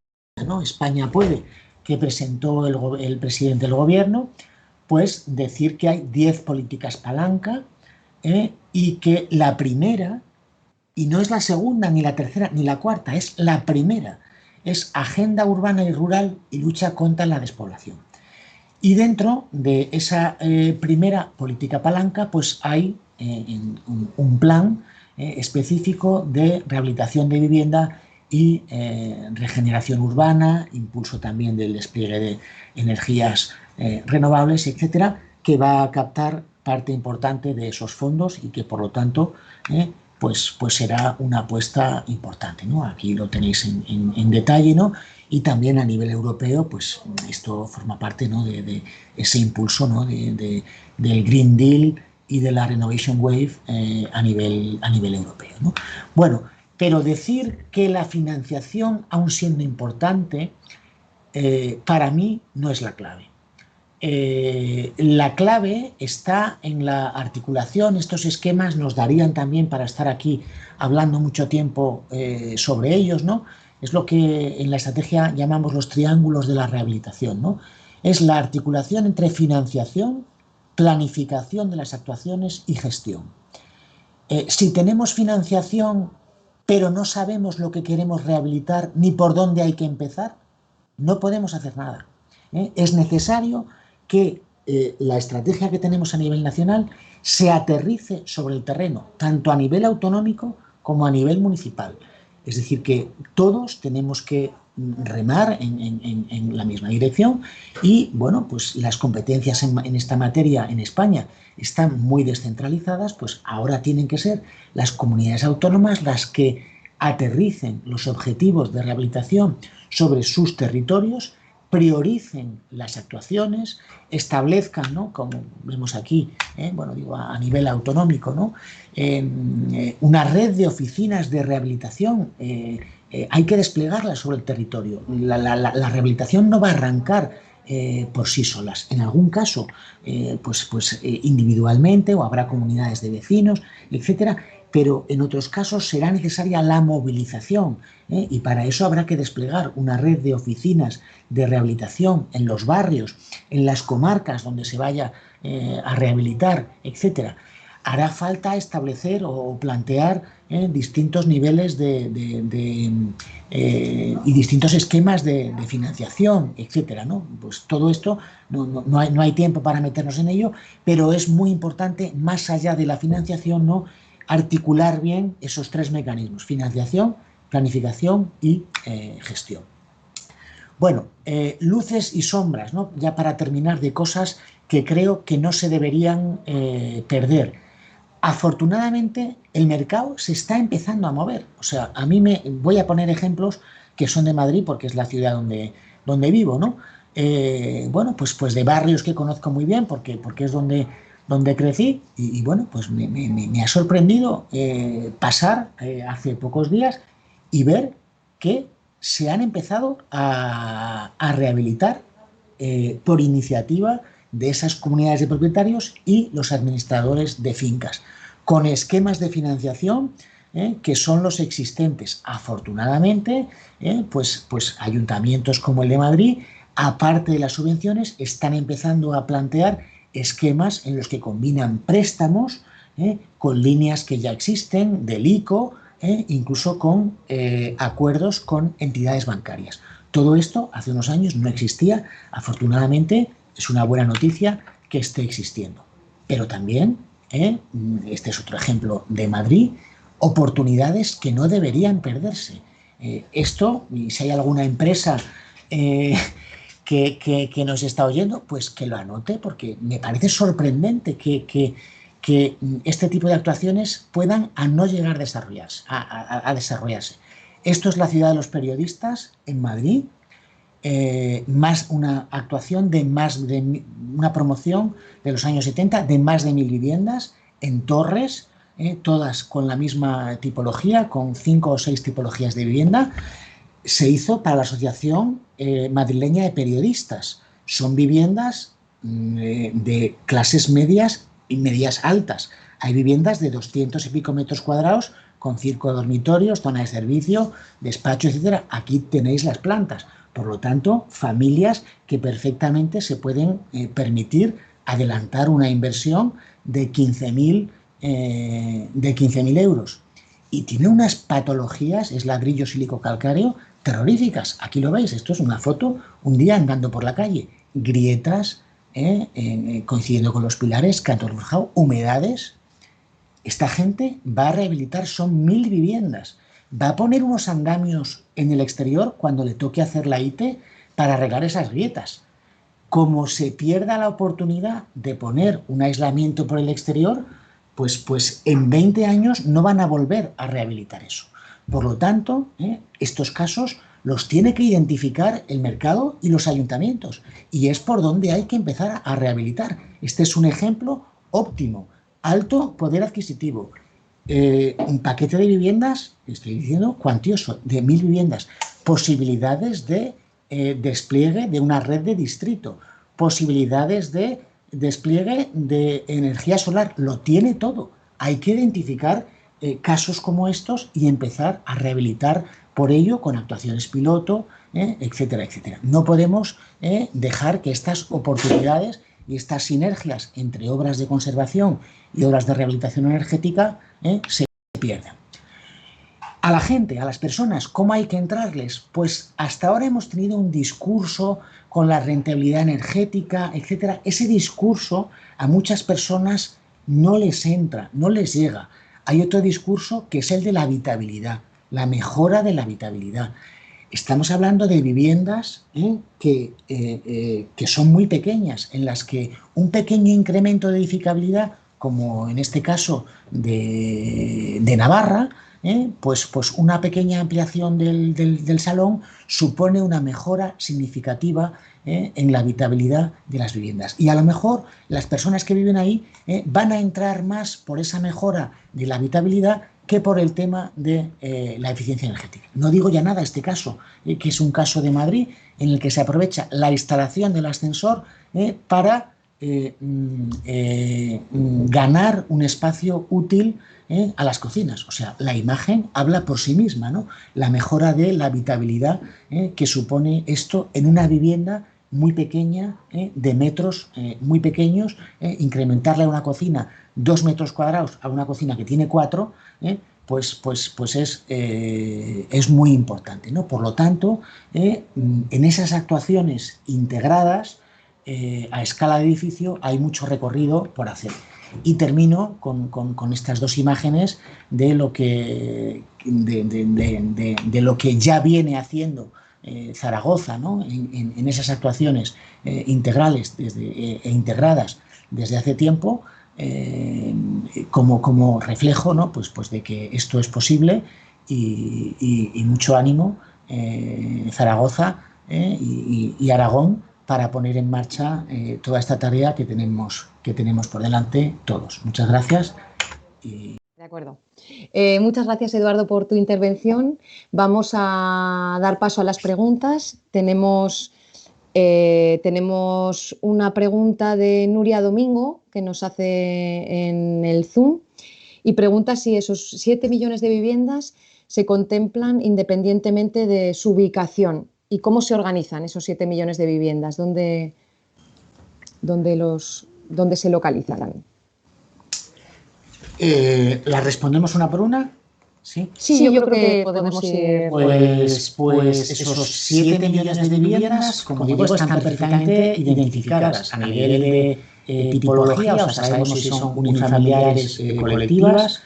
¿no? España puede, que presentó el presidente del gobierno, pues decir que hay 10 políticas palanca, y que la primera, y no es la segunda, ni la tercera, ni la cuarta, es la primera, es agenda urbana y rural y lucha contra la despoblación. Y dentro de esa primera política palanca, pues hay un plan específico de rehabilitación de vivienda y regeneración urbana, impulso también del despliegue de energías renovables, etcétera, que va a captar parte importante de esos fondos y que, por lo tanto, pues será una apuesta importante, ¿no? Aquí lo tenéis en detalle, ¿no? Y también a nivel europeo, pues esto forma parte, ¿no? de ese impulso, ¿no? del Green Deal y de la Renovation Wave a nivel europeo, ¿no? Bueno, pero decir que la financiación, aun siendo importante, para mí no es la clave. La clave está en la articulación. Estos esquemas nos darían también para estar aquí hablando mucho tiempo sobre ellos, ¿no? Es lo que en la estrategia llamamos los triángulos de la rehabilitación, ¿no? Es la articulación entre financiación, planificación de las actuaciones y gestión. Si tenemos financiación, pero no sabemos lo que queremos rehabilitar ni por dónde hay que empezar, no podemos hacer nada. Es necesario que la estrategia que tenemos a nivel nacional se aterrice sobre el terreno, tanto a nivel autonómico como a nivel municipal. Es decir, que todos tenemos que remar en la misma dirección y, bueno, pues las competencias en esta materia en España están muy descentralizadas, pues ahora tienen que ser las comunidades autónomas las que aterricen los objetivos de rehabilitación sobre sus territorios, prioricen las actuaciones, establezcan, ¿no? Como vemos aquí, bueno, digo, a nivel autonómico, ¿no? Una red de oficinas de rehabilitación. Hay que desplegarla sobre el territorio. La rehabilitación no va a arrancar por sí solas. En algún caso, individualmente, o habrá comunidades de vecinos, etcétera, pero en otros casos será necesaria la movilización, y para eso habrá que desplegar una red de oficinas de rehabilitación en los barrios, en las comarcas donde se vaya a rehabilitar, etcétera. Hará falta establecer o plantear distintos niveles y distintos esquemas de financiación, etcétera, ¿no? Pues todo esto no hay tiempo para meternos en ello, pero es muy importante, más allá de la financiación, ¿no?, articular bien esos tres mecanismos: financiación, planificación y gestión. Bueno, luces y sombras, ¿no? Ya para terminar, de cosas que creo que no se deberían perder. Afortunadamente, el mercado se está empezando a mover. O sea, voy a poner ejemplos que son de Madrid, porque es la ciudad donde vivo, ¿no? Bueno, pues de barrios que conozco muy bien, porque es donde donde crecí y bueno, pues me ha sorprendido pasar hace pocos días y ver que se han empezado a rehabilitar por iniciativa de esas comunidades de propietarios y los administradores de fincas, con esquemas de financiación que son los existentes. Afortunadamente, pues ayuntamientos como el de Madrid, aparte de las subvenciones, están empezando a plantear esquemas en los que combinan préstamos con líneas que ya existen del ICO, incluso con acuerdos con entidades bancarias. Todo esto hace unos años no existía. Afortunadamente, es una buena noticia que esté existiendo. Pero también, este es otro ejemplo de Madrid, oportunidades que no deberían perderse. Esto, y si hay alguna empresa que nos está oyendo, pues que lo anote, porque me parece sorprendente que este tipo de actuaciones puedan a no llegar a desarrollarse. Esto es la ciudad de los periodistas en Madrid, más una actuación de una promoción de los años 70 de más de 1000 viviendas en torres, todas con la misma tipología, con 5 o 6 tipologías de vivienda. Se hizo para la Asociación Madrileña de Periodistas. Son viviendas de clases medias y medias altas. Hay viviendas de 200 y pico metros cuadrados con 5 dormitorios, zona de servicio, despacho, etcétera. Aquí tenéis las plantas. Por lo tanto, familias que perfectamente se pueden permitir adelantar una inversión de 15.000 euros. Y tiene unas patologías, es ladrillo sílico-calcáreo, terroríficas. Aquí lo veis, esto es una foto un día andando por la calle. Grietas, coincidiendo con los pilares, canto forjado, humedades. Esta gente va a rehabilitar, son 1000 viviendas. Va a poner unos andamios en el exterior cuando le toque hacer la ITE para arreglar esas grietas. Como se pierda la oportunidad de poner un aislamiento por el exterior, pues en 20 años no van a volver a rehabilitar eso. Por lo tanto, estos casos los tiene que identificar el mercado y los ayuntamientos. Y es por donde hay que empezar a rehabilitar. Este es un ejemplo óptimo. Alto poder adquisitivo. Un paquete de viviendas, estoy diciendo, cuantioso, de 1000 viviendas. Posibilidades de despliegue de una red de distrito. Posibilidades de despliegue de energía solar. Lo tiene todo. Hay que identificar casos como estos y empezar a rehabilitar por ello con actuaciones piloto, etcétera, etcétera. No podemos dejar que estas oportunidades y estas sinergias entre obras de conservación y obras de rehabilitación energética se pierdan. A la gente, a las personas, ¿cómo hay que entrarles? Pues hasta ahora hemos tenido un discurso con la rentabilidad energética, etcétera. Ese discurso a muchas personas no les entra, no les llega. Hay otro discurso que es el de la habitabilidad, la mejora de la habitabilidad. Estamos hablando de viviendas que son muy pequeñas, en las que un pequeño incremento de edificabilidad, como en este caso de Navarra, pues una pequeña ampliación del salón supone una mejora significativa en la habitabilidad de las viviendas. Y a lo mejor las personas que viven ahí van a entrar más por esa mejora de la habitabilidad que por el tema de la eficiencia energética. No digo ya nada este caso, que es un caso de Madrid en el que se aprovecha la instalación del ascensor para ganar un espacio útil a las cocinas. O sea, la imagen habla por sí misma, ¿no? La mejora de la habitabilidad que supone esto en una vivienda muy pequeña, de metros muy pequeños, incrementarle a una cocina 2 metros cuadrados a una cocina que tiene 4, pues es muy importante, ¿no? Por lo tanto, en esas actuaciones integradas a escala de edificio hay mucho recorrido por hacer. Y termino con estas dos imágenes de lo que ya viene haciendo Zaragoza, ¿no? en esas actuaciones integrales e integradas desde hace tiempo, como reflejo, ¿no? pues de que esto es posible y mucho ánimo Zaragoza y Aragón para poner en marcha toda esta tarea que tenemos por delante todos. Muchas gracias. De acuerdo. Muchas gracias, Eduardo, por tu intervención. Vamos a dar paso a las preguntas. Tenemos una pregunta de Nuria Domingo que nos hace en el Zoom y pregunta si esos 7 millones de viviendas se contemplan independientemente de su ubicación y cómo se organizan esos 7 millones de viviendas, dónde se localizan. ¿La respondemos una por una? Sí, yo creo que podemos ir. Pues esos 7 millones de viviendas, como digo, están perfectamente identificadas a nivel de tipología, o sea, sabemos si son unifamiliares o colectivas.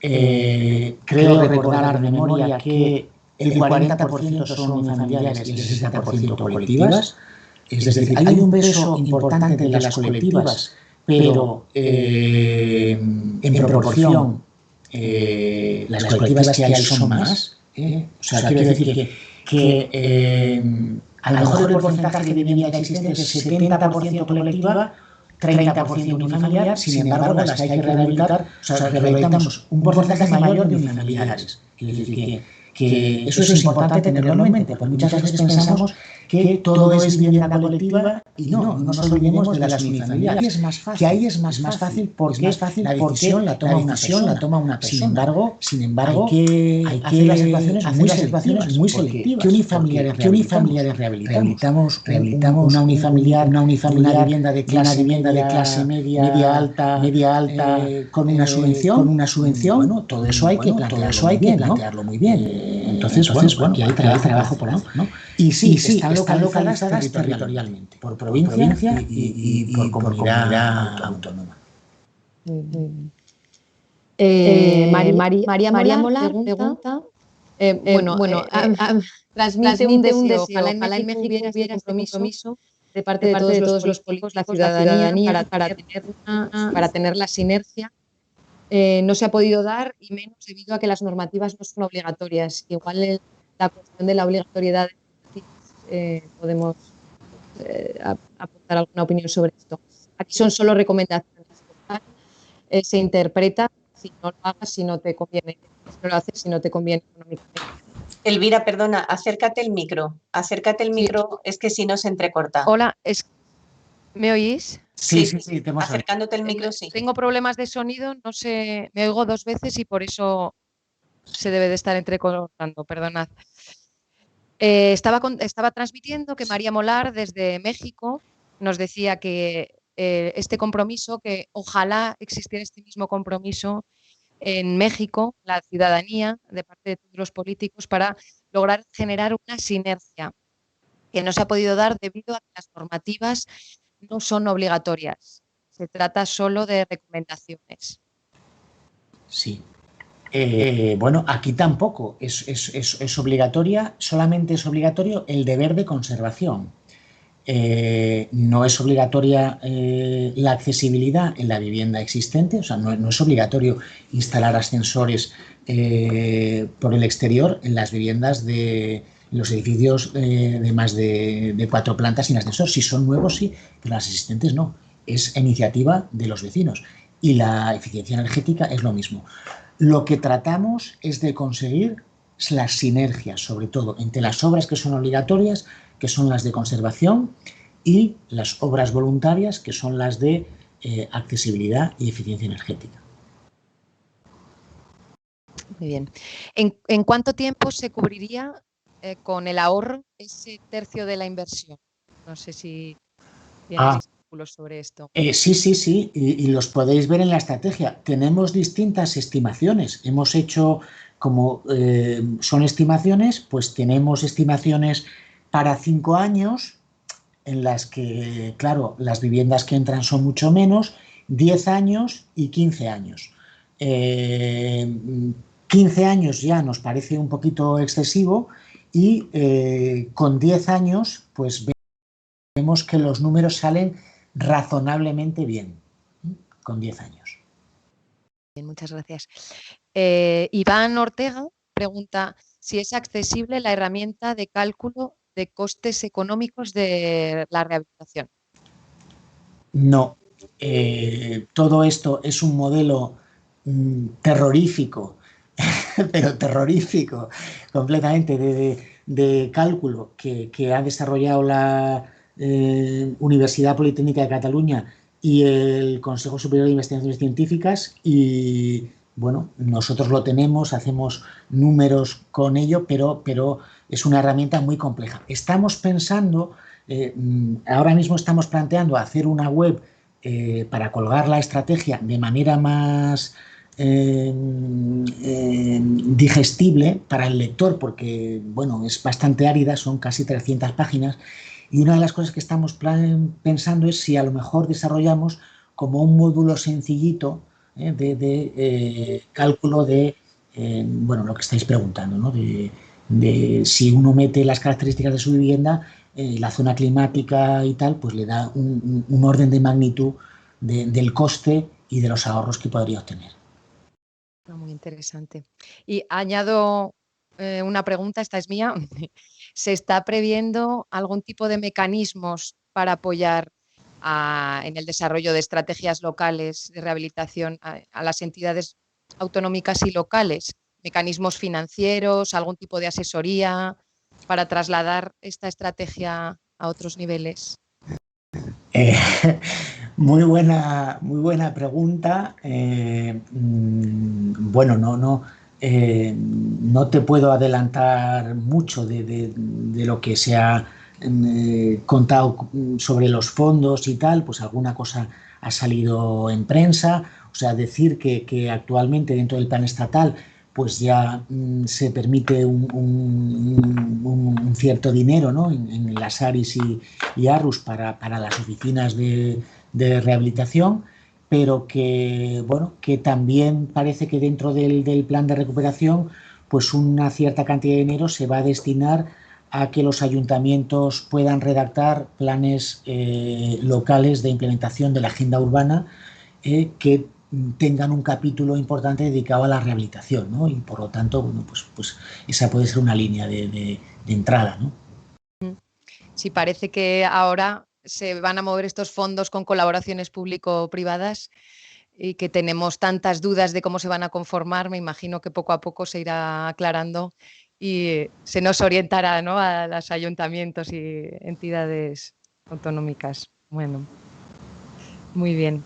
Creo recordar de memoria que el 40% son unifamiliares y el 60% colectivas. Es decir, hay un peso importante de las colectivas, pero en proporción las colectivas que hay son más. O sea, quiero decir que a lo mejor el porcentaje de vivienda existente es 70% colectiva, 30% unifamiliar, sin embargo, las que hay que rehabilitar, o sea, rehabilitamos un porcentaje mayor de unifamiliares. Es decir, que eso es importante tenerlo en mente, porque muchas veces pensamos que todo es vivienda colectiva y no nos olvidemos de las unifamiliares. Que ahí es más fácil porque la decisión la toma una persona. Sin embargo, hay que hacer las situaciones muy selectivas. ¿Qué unifamiliares rehabilitamos? Rehabilitamos una unifamiliar, una vivienda de clase media alta, con una subvención. Bueno, todo eso hay que plantearlo muy bien. Entonces, bueno, y hay trabajo por ahí, ¿no? Y sí, están localizadas territorialmente, por provincia y por comunidad autónoma. María Molar pregunta, transmite un deseo, ojalá en México hubiera este compromiso de parte de todos los políticos, la ciudadanía, para tener la sinergia. No se ha podido dar y menos debido a que las normativas no son obligatorias. Igual la cuestión de la obligatoriedad podemos aportar alguna opinión sobre esto. Aquí son solo recomendaciones. Se interpreta si no lo hagas, si no te conviene, si no lo haces, si no te conviene económicamente. Elvira, perdona, acércate el micro, es que si no se entrecorta. Hola, ¿me oís? Sí, te hemos acercándote el micro, sí. Tengo problemas de sonido, no sé, me oigo 2 veces y por eso se debe de estar entrecortando, perdonad. Estaba transmitiendo que María Molar desde México nos decía que este compromiso, que ojalá existiera este mismo compromiso en México, la ciudadanía, de parte de todos los políticos, para lograr generar una sinergia que no se ha podido dar debido a que las normativas no son obligatorias. Se trata solo de recomendaciones. Sí. Bueno, aquí tampoco es obligatoria, solamente es obligatorio el deber de conservación. No es obligatoria la accesibilidad en la vivienda existente, o sea, no es obligatorio instalar ascensores por el exterior en las viviendas de los edificios de más de 4 plantas sin ascensor. Si son nuevos, sí, pero las existentes no. Es iniciativa de los vecinos. Y la eficiencia energética es lo mismo. Lo que tratamos es de conseguir las sinergias, sobre todo, entre las obras que son obligatorias, que son las de conservación, y las obras voluntarias, que son las de accesibilidad y eficiencia energética. Muy bien. ¿En cuánto tiempo se cubriría con el ahorro ese tercio de la inversión? No sé si tienes cálculos sobre esto. Sí, y los podéis ver en la estrategia. Tenemos distintas estimaciones. Hemos hecho, como son estimaciones, pues tenemos estimaciones para 5 años, en las que, claro, las viviendas que entran son mucho menos, 10 años y 15 años. 15 años ya nos parece un poquito excesivo y con 10 años pues vemos que los números salen razonablemente bien, con 10 años. Bien, muchas gracias. Iván Ortega pregunta si es accesible la herramienta de cálculo de costes económicos de la rehabilitación. No. Todo esto es un modelo terrorífico, pero terrorífico, completamente, de cálculo que ha desarrollado la Universidad Politécnica de Cataluña y el Consejo Superior de Investigaciones Científicas. Y bueno, nosotros lo tenemos, hacemos números con ello, pero es una herramienta muy compleja. Estamos pensando, ahora mismo estamos planteando hacer una web para colgar la estrategia de manera más digestible para el lector, porque bueno, es bastante árida, son casi 300 páginas, y una de las cosas que estamos pensando es si a lo mejor desarrollamos como un módulo sencillito de cálculo de bueno, lo que estáis preguntando, ¿no? De si uno mete las características de su vivienda, la zona climática y tal, pues le da un orden de magnitud del coste y de los ahorros que podría obtener. Muy interesante. Y añado una pregunta, esta es mía. ¿Se está previendo algún tipo de mecanismos para apoyar en el desarrollo de estrategias locales de rehabilitación a las entidades autonómicas y locales? ¿Mecanismos financieros, algún tipo de asesoría para trasladar esta estrategia a otros niveles? Muy buena pregunta. Bueno, no te puedo adelantar mucho de lo que se ha contado sobre los fondos y tal, pues alguna cosa ha salido en prensa. O sea, decir que actualmente dentro del plan estatal pues ya se permite un cierto dinero, ¿no? en las ARIS y ARRUS para las oficinas de rehabilitación, pero que, bueno, que también parece que dentro del plan de recuperación pues una cierta cantidad de dinero se va a destinar a que los ayuntamientos puedan redactar planes locales de implementación de la agenda urbana que tengan un capítulo importante dedicado a la rehabilitación, ¿no? Y por lo tanto, bueno, pues esa puede ser una línea de entrada, ¿no? Sí, parece que ahora se van a mover estos fondos con colaboraciones público-privadas y que tenemos tantas dudas de cómo se van a conformar. Me imagino que poco a poco se irá aclarando y se nos orientará, ¿no?, a los ayuntamientos y entidades autonómicas. Bueno, muy bien.